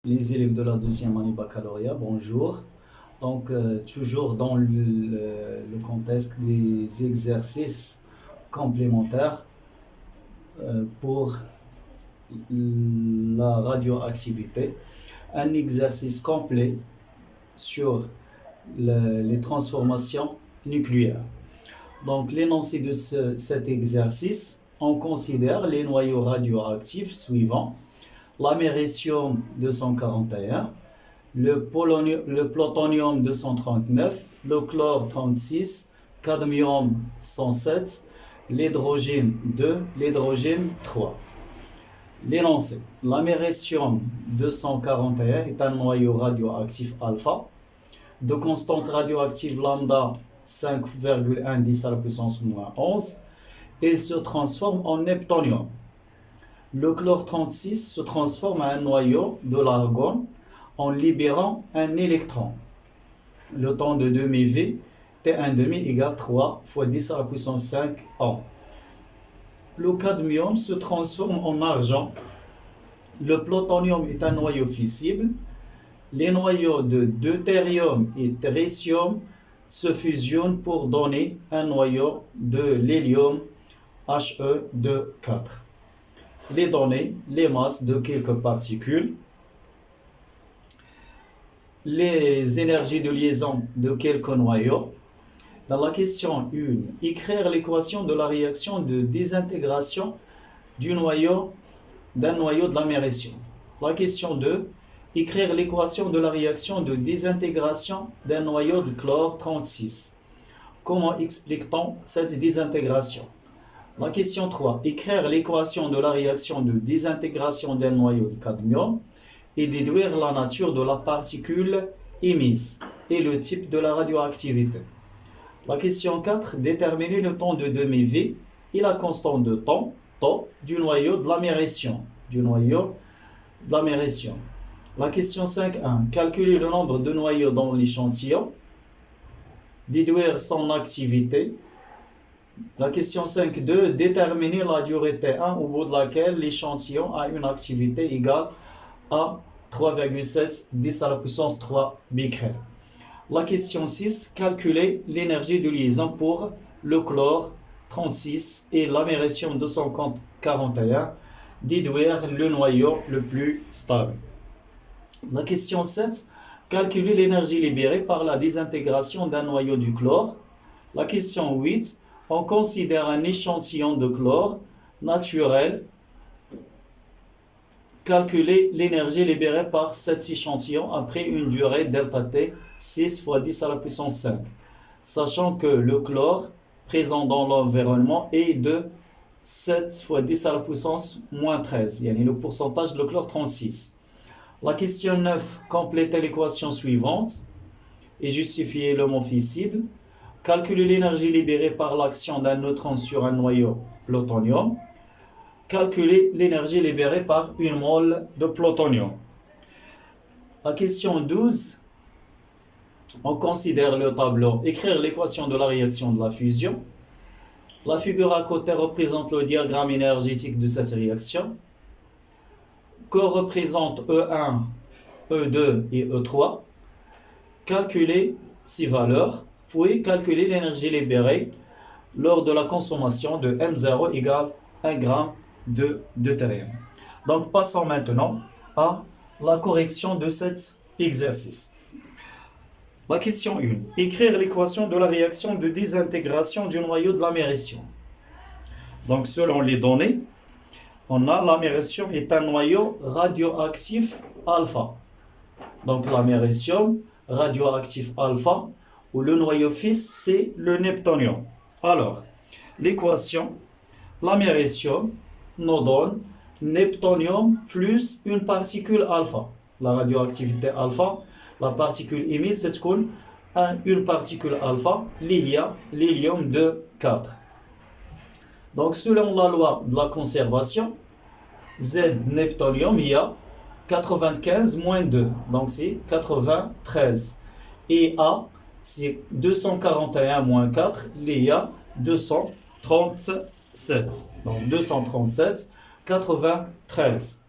les élèves de la deuxième année baccalauréat, bonjour. Donc, toujours dans le contexte des exercices complémentaires pour la radioactivité, un exercice complet sur les transformations nucléaires. Donc, l'énoncé de cet exercice, on considère les noyaux radioactifs suivants: l'américium 241, le plutonium 239, le chlore 36, cadmium 107, l'hydrogène 2, l'hydrogène 3. L'énoncé: l'américium 241 est un noyau radioactif alpha de constante radioactive lambda 5,1 10 à la puissance moins 11. Il se transforme en neptunium. Le chlore 36 se transforme en un noyau de l'argone en libérant un électron. Le temps de demi-V, T1,5 égale 3 fois 10 à la puissance 5 ans. Le cadmium se transforme en argent. Le plutonium est un noyau fissible. Les noyaux de deutérium et tritium se fusionnent pour donner un noyau de l'hélium He2,4. Les données, les masses de quelques particules, les énergies de liaison de quelques noyaux. Dans la question 1, écrire l'équation de la réaction de désintégration d'un noyau de l'américium. La question 2, écrire l'équation de la réaction de désintégration d'un noyau de chlore 36. Comment explique-t-on cette désintégration? La question 3, écrire l'équation de la réaction de désintégration d'un noyau de cadmium et déduire la nature de la particule émise et le type de la radioactivité. La question 4, déterminer le temps de demi-V et la constante de temps, du noyau de l'américium. La question 5.1, calculer le nombre de noyaux dans l'échantillon, déduire son activité. La question 5.2, déterminer la durée T1 au bout de laquelle l'échantillon a une activité égale à 3,7 10 à la puissance 3 becquerel. La question 6, calculer l'énergie de liaison pour le chlore 36 et l'américium 241, déduire le noyau le plus stable. La question 7, calculer l'énergie libérée par la désintégration d'un noyau du chlore. La question 8, on considère un échantillon de chlore naturel. Calculer l'énergie libérée par cet échantillon après une durée delta T 6 fois 10 à la puissance 5, sachant que le chlore présent dans l'environnement est de 7 fois 10 à la puissance moins 13, yani le pourcentage de chlore 36. La question 9, compléter l'équation suivante et justifier le mot fissible. Calculer l'énergie libérée par l'action d'un neutron sur un noyau plutonium. Calculer l'énergie libérée par une mole de plutonium. La question 12, on considère le tableau. Écrire l'équation de la réaction de la fusion. La figure à côté représente le diagramme énergétique de cette réaction. Que représente E1, E2 et E3. Calculer ces valeurs, puis calculer l'énergie libérée lors de la consommation de M0 égale 1 g de deutérium. Donc, passons maintenant à la correction de cet exercice. La question 1. Écrire l'équation de la réaction de désintégration du noyau de l'américium. Donc, selon les données, on a l'américium est un noyau radioactif alpha. Donc, l'américium radioactif alpha, où le noyau fils, c'est le neptunium. Alors, l'équation, l'américium nous donne neptunium plus une particule alpha. La radioactivité alpha, la particule émise, c'est une particule alpha liée à l'hélium 2,4. Donc, selon la loi de la conservation, Z neptunium, il y a 95 moins 2, donc c'est 93. Et A, c'est 241 moins 4, il y a 237. Donc 237, 93.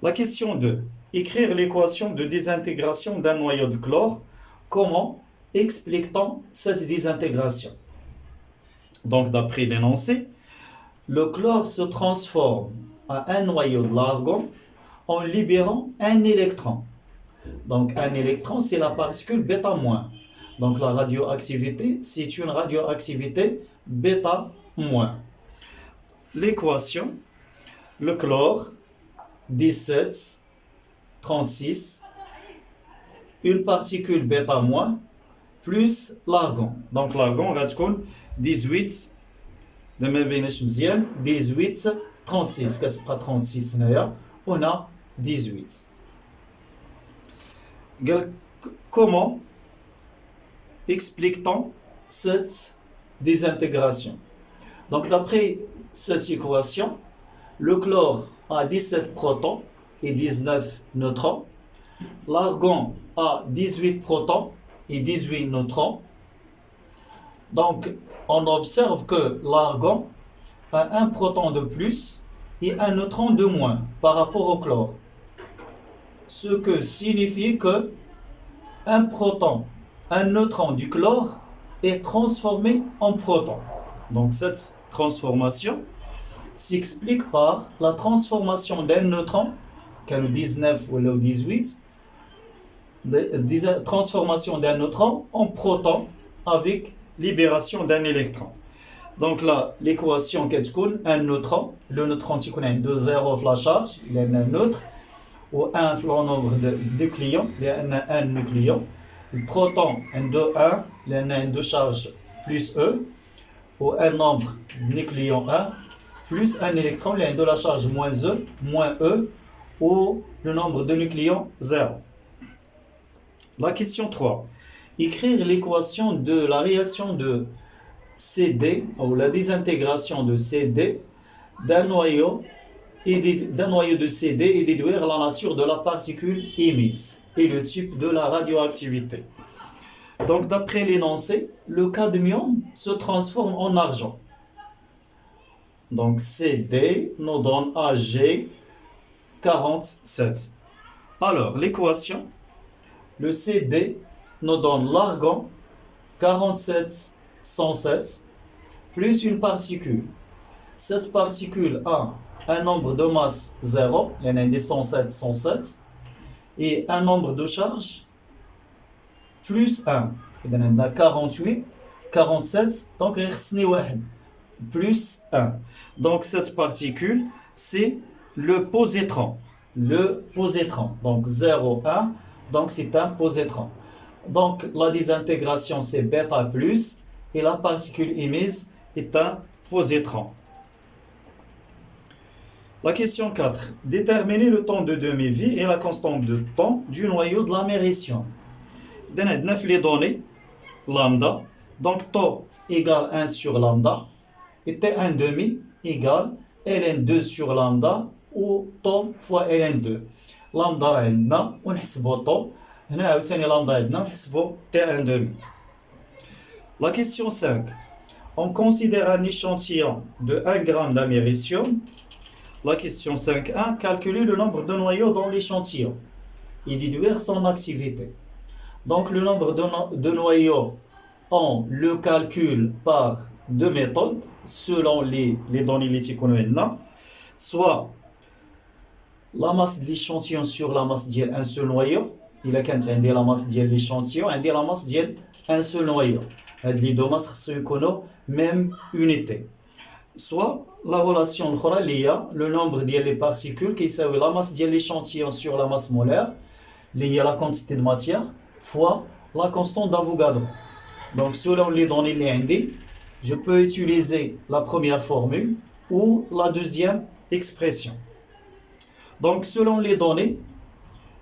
La question 2. écrire l'équation de désintégration d'un noyau de chlore. Comment explique-t-on cette désintégration? Donc, d'après l'énoncé, le chlore se transforme à un noyau de l'argon en libérant un électron. Donc, un électron, c'est la particule bêta-. Donc, la radioactivité, c'est une radioactivité bêta-. L'équation, le chlore, 17, 36, une particule bêta- plus l'argon. Donc, l'argon, va être 18, de ma بيناش مزيان 18 36 كتبقى 36 هنايا هنا 18. Comment explique-t-on cette désintégration? Donc d'après cette équation, le chlore a 17 protons et 19 neutrons, l'argon a 18 protons et 18 neutrons. Donc, on observe que l'argon a un proton de plus et un neutron de moins par rapport au chlore. Ce que signifie que un proton, un neutron du chlore est transformé en proton. Donc, cette transformation s'explique par la transformation d'un neutron, qu'est le 19 ou le 18, transformation d'un neutron en proton avec libération d'un électron. Donc là, l'équation qu'est un neutron, le neutron qui connaît 2 zéros la charge, il y a un neutre, ou un le nombre de nucléons, il y a un nucléon. Le proton, un 2, 1, il y a un 2 charges plus E, ou un nombre de nucléons 1, plus un électron, il y a un de la charge moins E, ou le nombre de nucléons 0. La question 3. Écrire l'équation de la réaction de CD, ou la désintégration de CD d'un noyau de CD et déduire la nature de la particule émise et le type de la radioactivité. Donc, d'après l'énoncé, le cadmium se transforme en argent. Donc, CD nous donne Ag47. Alors, l'équation, le CD nous donne l'argon 47,107 plus une particule. Cette particule a un nombre de masse 0, il y en a des 107, et un nombre de charge plus 1. Il y en a 48, 47, donc plus 1. Donc cette particule, c'est le positron. Le positron. Donc 0, 1, donc c'est un positron. Donc la désintégration, c'est bêta plus, et la particule émise est un positron. La question 4. Déterminer le temps de demi-vie et la constante de temps du noyau de l'amérition. On a 9 les données, lambda, donc taux égale 1 sur lambda, et T1 demi égale ln2 sur lambda, ou taux fois ln2. Lambda عندنا ونحسبوا taux, هنا عاوتاني lambda عندنا ونحسبوا T1 demi. La question 5. On considère un échantillon de 1 g d'américium. La question 5.1. Calculer le nombre de noyaux dans l'échantillon et déduire son activité. Donc le nombre de noyaux, on le calcule par deux méthodes selon les données lithiques. Soit la masse de l'échantillon sur la masse d'un seul noyau. Il a quand on la masse de l'échantillon, on la masse d'un seul noyau. Les deux masses se connaissent même unité. Soit la relation le nombre de particules qui est la masse de l'échantillon sur la masse molaire, liée à la quantité de matière, fois la constante d'Avogadro. Donc selon les données liées, je peux utiliser la première formule ou la deuxième expression. Donc selon les données,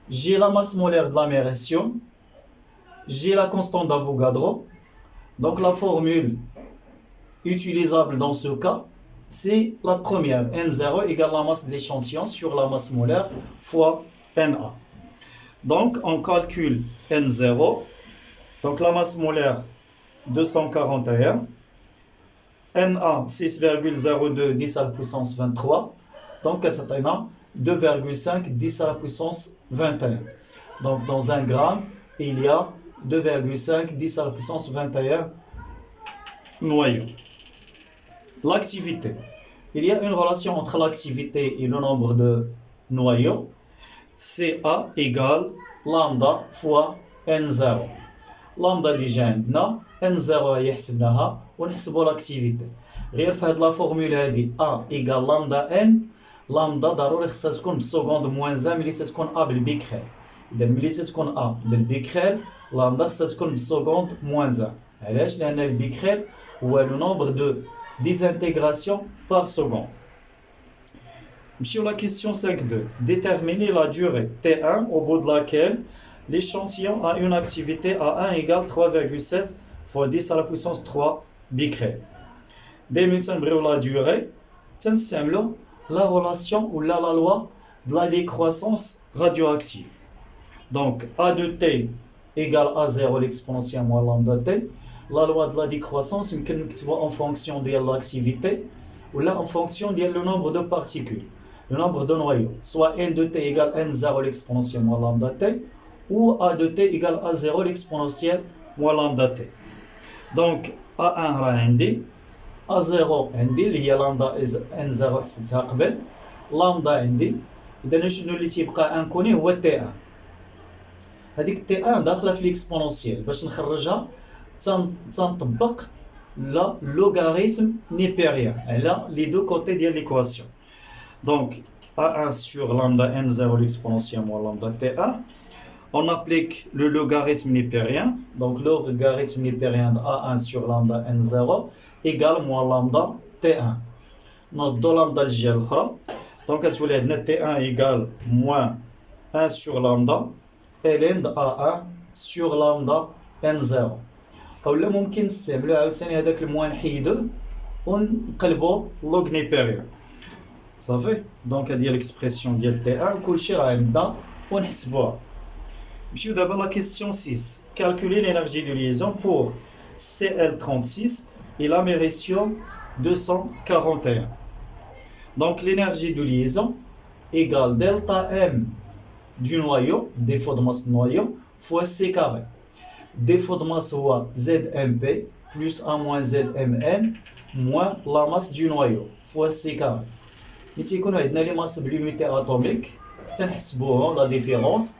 j'ai la masse molaire de l'amérition, j'ai la constante d'Avogadro. Donc la formule utilisable dans ce cas, c'est la première, N0 égale la masse de l'échantillon sur la masse molaire fois Na. Donc on calcule N0, donc la masse molaire 241, Na 6,02 10 à la puissance 23, donc ça donne 2,5 10 à la puissance 21. Donc dans un gramme, il y a 2,5 10 à la puissance 21 noyaux. L'activité. Il y a une relation entre l'activité et le nombre de noyaux. CA égale lambda fois N0. Lambda déjà عندنا N0 هي حسبناها ونحسبوا l'activité. غير في هاد لا فورمول هادي A égale lambda N. لامدا ضروري خصها تكون بالسكوند موان 1 ملي تتكون A بالبيكريل. إذا ملي تتكون A بالبيكريل لامدا خصها تكون بالسكوند موان 1. علاش؟ لأن البيكريل هو لو نومبر دو ديزانتيغراسيون par seconde. Sur la question 5.2, déterminer la durée T1 au bout de laquelle l'échantillon a une activité à 1 égale 3,7 fois 10 à la puissance 3 becquerel. Dès maintenant, la durée, c'est la relation ou la loi de la décroissance radioactive. Donc, A de T égale A0 l'exponentielle moins lambda T. La loi de la décroissance, on peut en fonction de l'activité ou là en fonction du nombre de particules, le nombre de noyaux. Soit N de T égale N0 l'exponentielle moins lambda T ou A de T égale A0 l'exponentielle moins lambda T. Donc A1 راه عندي A0 عندي اللي هي لامدا N0 حسبتها قبل لامدا عندي. إذا شنو اللي تيبقى انكوني هو T1. هذيك T1 داخله في l'exponentielle باش نخرجها تنطبق le logarithme népérien. Elle a les deux côtés de l'équation. Donc, A1 sur lambda N0 l'exponentielle moins lambda T1. On applique le logarithme népérien. Donc, le logarithme népérien de A1 sur lambda N0 égale moins lambda T1. Notre deux lambda l'autre. Donc, T1 égale moins 1 sur lambda ln de A1 sur lambda N0. اولا ممكن نستعملو عاوتاني هذاك الموان نحيدوه ونقلبو لوغ نيبيريان صافي. دونك هادي هي ليكسبرسيون ديال تي 1 كلشي راه عندنا ونحسبوها. نمشيو دابا لا كيسيون 6. calculer l'énergie de liaison pour Cl36 et l'amérition 241. Donc l'énergie de liaison égale delta M du noyau, défaut de masse noyau, fois C carré. Défaut de masse هو ZMP plus 1 moins ZMN moins la masse du noyau fois C carré. ملي تيكونوا عندنا لي ماس بلونيتي اتوميك تنحسبوهم لا ديفيرونس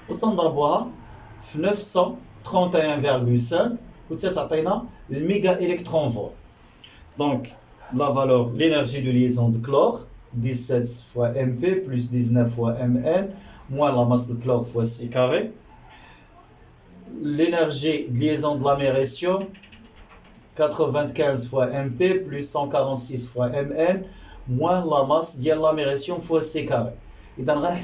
وتنضربوها في 931,5 وتعطينا الميغا الكترون فولت. دونك la valeur l'énergie de liaison de chlore 17 fois MP plus 19 fois Mn moins la masse de chlore fois C carré. L'énergie de liaison de l'amérition 95 fois MP plus 146 fois Mn moins la masse de l'amérition fois C carré. Et dans la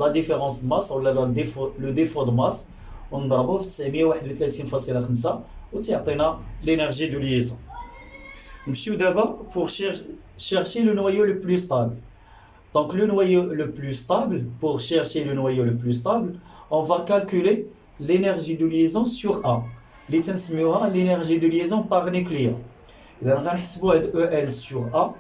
différence de masse ou le défaut de masse on ضربه في 931.5 وتعطينا l'énergie de liaison. نمشيو دابا pour chercher le noyau le plus stable. Donc le noyau le plus stable, pour chercher le noyau le plus stable, on va calculer l'énergie de liaison sur A. اللي تنسميوها l'énergie de liaison par nucléon. إذا غنحسبوا هاد EL sur A.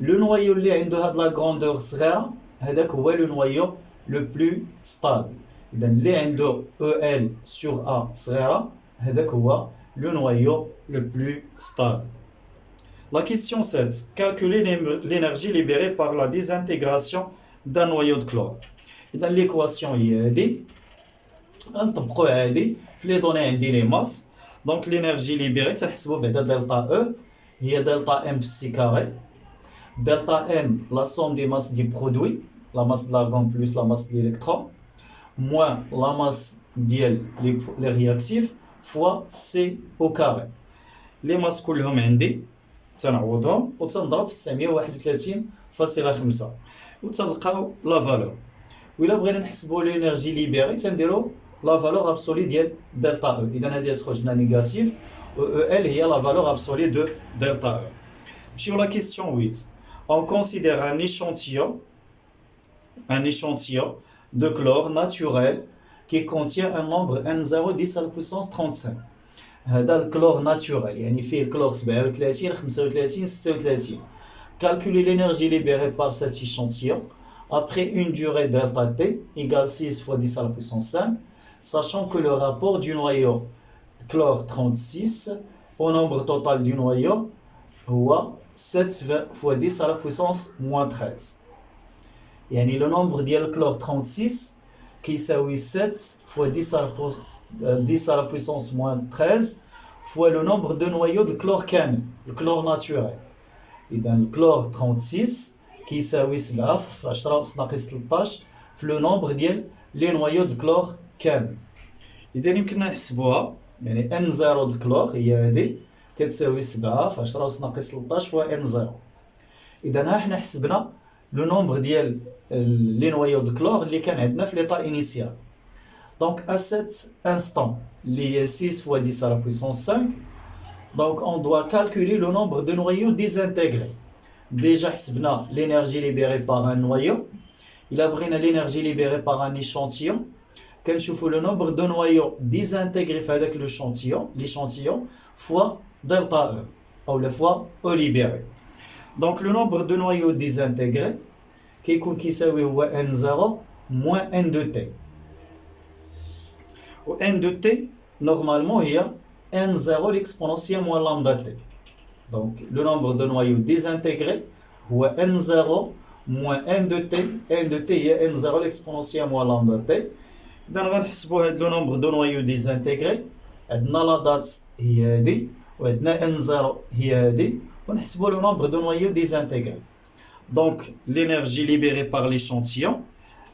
Le noyau اللي عنده هاد la grandeur صغيرة هذاك هو le noyau le plus stable. إذا اللي عنده EL sur A صغيرة هذاك هو le noyau le plus stable. La question 7. Calculer l'énergie libérée par la désintégration d'un noyau de chlore. إذا l'équation هي هادي نطبقوا هادي في لي دوني عندي لي ماس. دونك لينيرجي ليبيري تنحسبوا بعدا دلتا او هي دلتا ام في سي كاري. دلتا ام لا سوم دي ماس دي برودوي لا ماس د l'argon بلس لا ماس د الالكترون موان لا ماس ديال لي رياكتيف فوا سي او كاري. لي ماس كلهم عندي تنعوضهم وتنضرب في 931.5 وتلقاو لا فالور. وإلا بغينا نحسبوا لينيرجي ليبيري تنديرو la valeur absolue ديال delta E. إذا هذه تخرج لنا négatif و EL هي la valeur absolue de delta E. Sur la question 8, on considère un échantillon de chlore naturel qui contient un nombre N0 10 à la puissance 35. هذا الكلور ناتورال يعني فيه الكلور 37 35 36. Calculer l'énergie libérée par cet échantillon. après une durée delta T égale 6 fois 10 à la puissance 5, sachant que le rapport du noyau chlore 36 au nombre total du noyau est 7 fois 10 à la puissance moins 13. يعني le nombre ديال chlore 36 كيساوي 7 fois 10 à la puissance moins 13 fois le nombre de noyaux de chlore كامل, le chlore naturel. إذا le chlore 36 كيساوي 7 في 10 أس ناقص 13 في le nombre ديال les noyaux de chlore كامل. إذا يمكننا نحسبوها يعني N0 د chlore هي هذه كتساوي 7 في 10 أس ناقص 13 فوا N0. إذا ها حنا حسبنا لو نومبر ديال لي نويو دو كلور اللي كان عندنا في ليطا انيسيال. دونك à cet instant اللي هي 6 fois 10 à la puissance 5, donc on doit calculer le nombre de noyaux désintégrés. Déjà حسبنا l'énergie libérée par un noyau, إلا بغينا l'énergie libérée par un échantillon كنشوفوا le nombre de noyaux désintégrés في هذاك l'échantillon fois delta E ou la fois E libéré. Donc le nombre de noyaux désintégrés كيكون كيساوي هو N0 moins N de T. و N de T normalement هي N0 l'exponentielle moins lambda T. Donc le nombre de noyaux désintégrés هو N0 moins N de T. N de T هي N0 l'exponentielle moins lambda T. إذا غنحسبوا هاد لو نومبر دو نويو ديزانتيغري. عندنا لا دات هي هادي وعندنا N0 هي هادي ونحسبوا le nombre de noyaux désintégrés. Donc l'énergie libérée par l'échantillon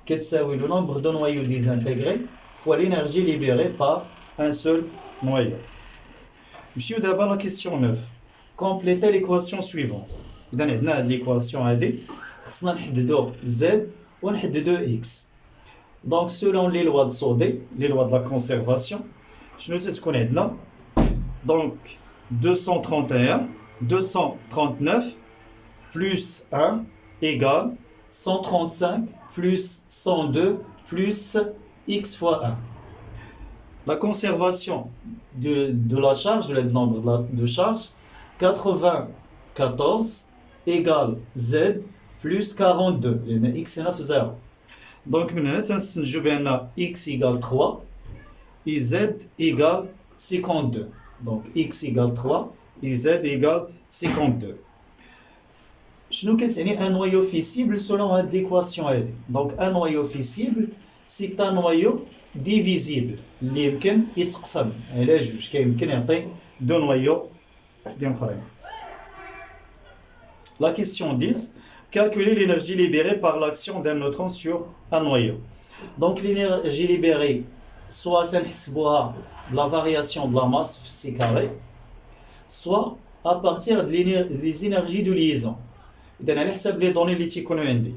كتساوي le nombre de noyaux désintégrés fois l'énergie libérée par un seul noyau. نمشيو دابا la question 9. Complétez l'équation suivante. إذا عندنا هاد l'équation هادي خصنا نحددو Z ونحددو X. Donc selon les lois de Sodé, les lois de la conservation, شنو تتكون عندنا؟ Donc 231 239 plus 1 égale 135 plus 102 plus x fois 1. La conservation de la charge, le nombre de charge, 94 égale z plus 42. X est 0. Donc maintenant, x égale 3 et z égale 52. Donc x égale 3 et z égale 52. شنو كتعني un noyau fissible selon هاد l'équation هادي؟ Donc un noyau fissible c'est un noyau divisible اللي يمكن يتقسم على جوج، كيمكن يعطي دو نويو وحدين اخرين. La question 10, calculer l'énergie libérée par l'action d'un neutron sur un noyau. Donc l'énergie libérée soit تنحسبوها de la variation de la masse في C carré, soit à partir des énergies de liaison. إذا على حسب لي دوني اللي تيكونوا عندي.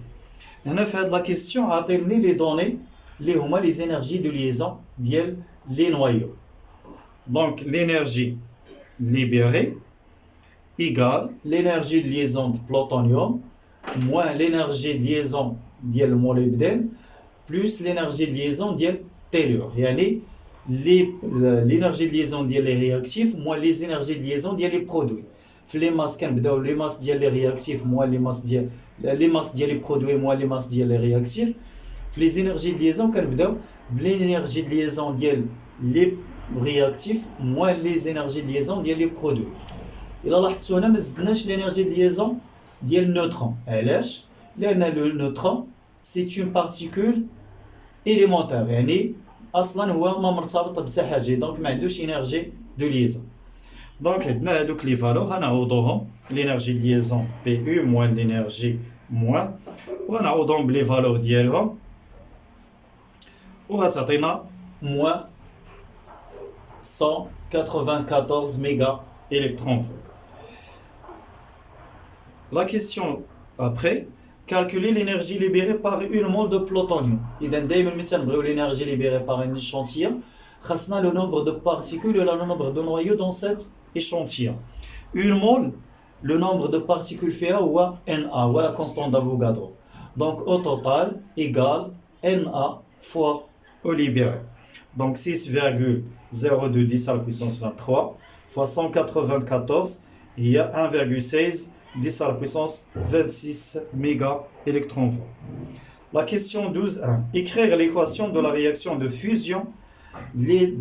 هنا في هاد لا كيسيون عاطيني لي دوني اللي هما لي زينيرجي دو ليزون ديال لي نويو. دونك l'énergie libérée égale l'énergie de liaison de plutonium moins l'énergie de liaison ديال المولybdène plus l'énergie de liaison ديال tellure. يعني l'énergie de liaison ديال les réactifs moins les énergies de liaison ديال les produits. في لي ماس كنبداو لي ماس ديال لي رياكتيف موان لي ماس ديال لي برودوي موان لي ماس ديال لي رياكتيف. في لي زينيرجي د ليزون كنبداو بلينيرجي د ليزون ديال لي رياكتيف موان لي زينيرجي د ليزون ديال لي برودوي. الا لاحظتوا هنا ما زدناش لينيرجي د ليزون ديال النوترون. علاش؟ لان لو نوترون سي اون بارتيكول اليمونتير، يعني اصلا هو ما مرتبط بحتى حاجه، دونك ما عندوش انرجي دو ليزون. Donc, nous avons les valeurs, l'énergie de liaison PU moins l'énergie moins. On a les valeurs d'ILHOM. On va moins 194 mégaélectronvolts. La question après, calculer l'énergie libérée par une mole de plutonium. Il y a l'énergie libérée par un échantillon. Le nombre de particules et le nombre de noyaux dans cet échantillon. Une mole, le nombre de particules fait ou Na, ou la constante d'Avogadro. Donc au total égale Na fois E libéré. Donc 6,0210 à la puissance 23 fois 194, il y a 1,16 10 à la puissance 26 mégaélectronvolts. La question 12.1. Écrire l'équation de la réaction de fusion de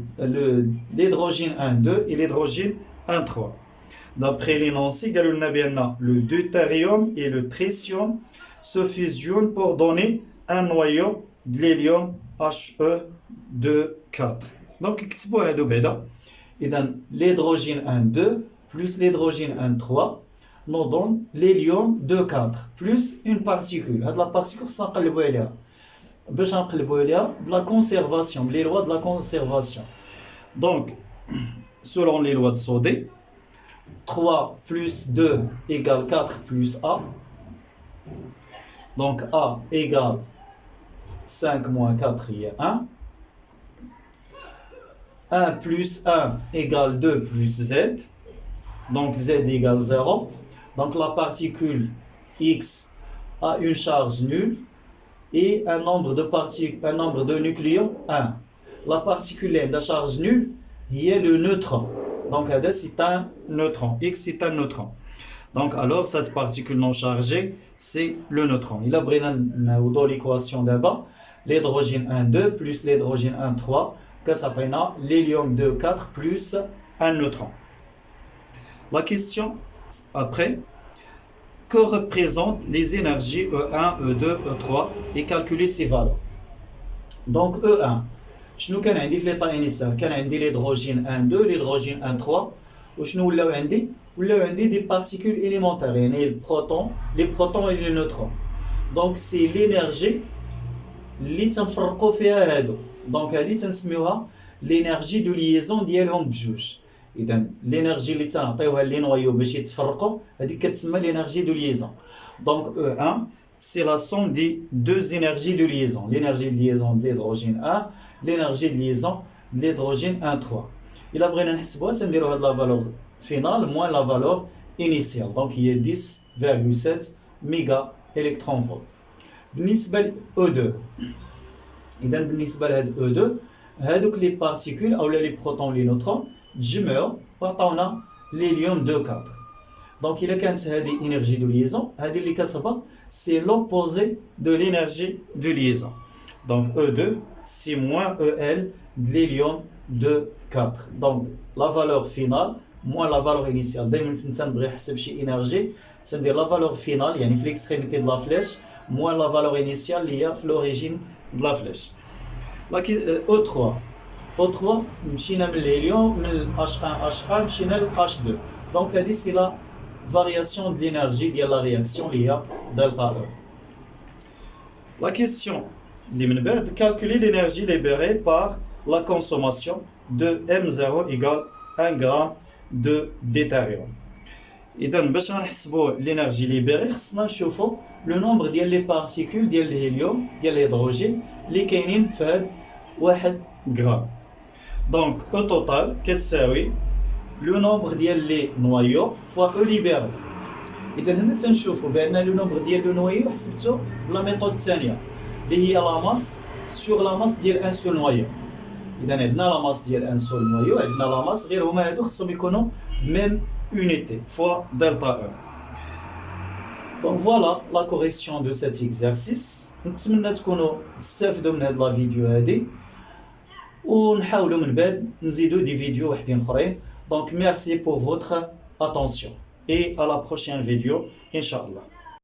l'hydrogène 1,2 et l'hydrogène 1,3. D'après l'énoncé, le deutérium et le tritium se fusionnent pour donner un noyau de l'hélium He2 4. Donc, l'hydrogène 1,2 plus l'hydrogène 1,3 nous donne l'hélium 2,4 plus une particule. La particule, c'est la conservation, les lois de la conservation. Donc, selon les lois de Sodé, 3 plus 2 égale 4 plus A. Donc, A égale 5 moins 4, il y a 1. 1 plus 1 égale 2 plus Z. Donc, Z égale 0. Donc, la particule X a une charge nulle et un nombre de nucléons 1. La particule de charge nulle, il y a le neutron. Donc, c'est un neutron. X, c'est un neutron. Donc, alors, cette particule non chargée, c'est le neutron. Il a pris dans l'équation d'abord l'hydrogène 1,2 plus l'hydrogène 1,3, que ça prend l'hélium 2,4 plus un neutron. La question après, que représentent les énergies E1, E2, E3 et calculer ces valeurs. Donc, E1. شنو كان عندي في l'état initial كان عندي l'hydrogène 1,2 l'hydrogène 1,3 وشنو ولاو عندي des particules élémentaires يعني les protons et les neutrons. Donc c'est l'énergie اللي تنفرقوا فيها هادو. دونك هذه تنسميوها l'énergie de liaison ديالهم بجوج. اذا l'énergie اللي تنعطيوها لي نويو باش يتفرقوا هذيك كتسمى l'énergie de liaison. Donc E1 c'est la somme des deux énergies de liaison, l'énergie de liaison de l'hydrogène 1, l'énergie de liaison de l'hydrogène 1,3. Il a besoin de la valeur finale moins la valeur initiale. Donc il y a 10,7 mégaélectronvolts. بالنسبة ل E2. إذا بالنسبة ل E2 هذوك les particules أو les protons les neutrons تجمعوا وعطاونا l'hélium 2,4. Donc il a كانت هذه énergie de liaison هذه اللي كتهبط c'est l'opposé de l'énergie de liaison. Donc E2 c'est moins EL de l'hélium 2,4. Donc la valeur finale moins la valeur initiale. دائما فين تنبغي نحسب شي énergie تندير la valeur finale يعني في l'extrémité de la flèche moins la valeur initiale اللي هي في l'origine de la flèche. E3 O3 مشينا من الهيليوم من H1 مشينا ل H2. Donc هذه c'est la variation de l'énergie de la réaction اللي هي delta E. La question de calculer l'énergie libérée par la consommation de M0 égale 1 g de deutérium. إذا باش نحسبوا l'énergie libérée خصنا نشوفوا le nombre ديال les particules ديال الهيليوم ديال الهيدروجين اللي كاينين في هاد 1 غرام. Donc au total كتساوي le nombre ديال les noyaux fois E libéré. إذا هنا تنشوفوا بأن le nombre ديال le noyau حسبته بلا ميثود الثانية اللي هي la masse sur la masse ديال un seul noyau. إذا عندنا la masse ديال un seul noyau عندنا la masse غير هما هادو خصهم يكونوا même unité fois delta E. Donc voilà la correction de cet exercice. نتمنى تكونوا تستافدوا من هاد لا فيديو هادي ونحاولوا من بعد نزيدوا دي فيديو وحدين اخرين. Donc merci pour votre attention et à la prochaine vidéo, Inch'Allah.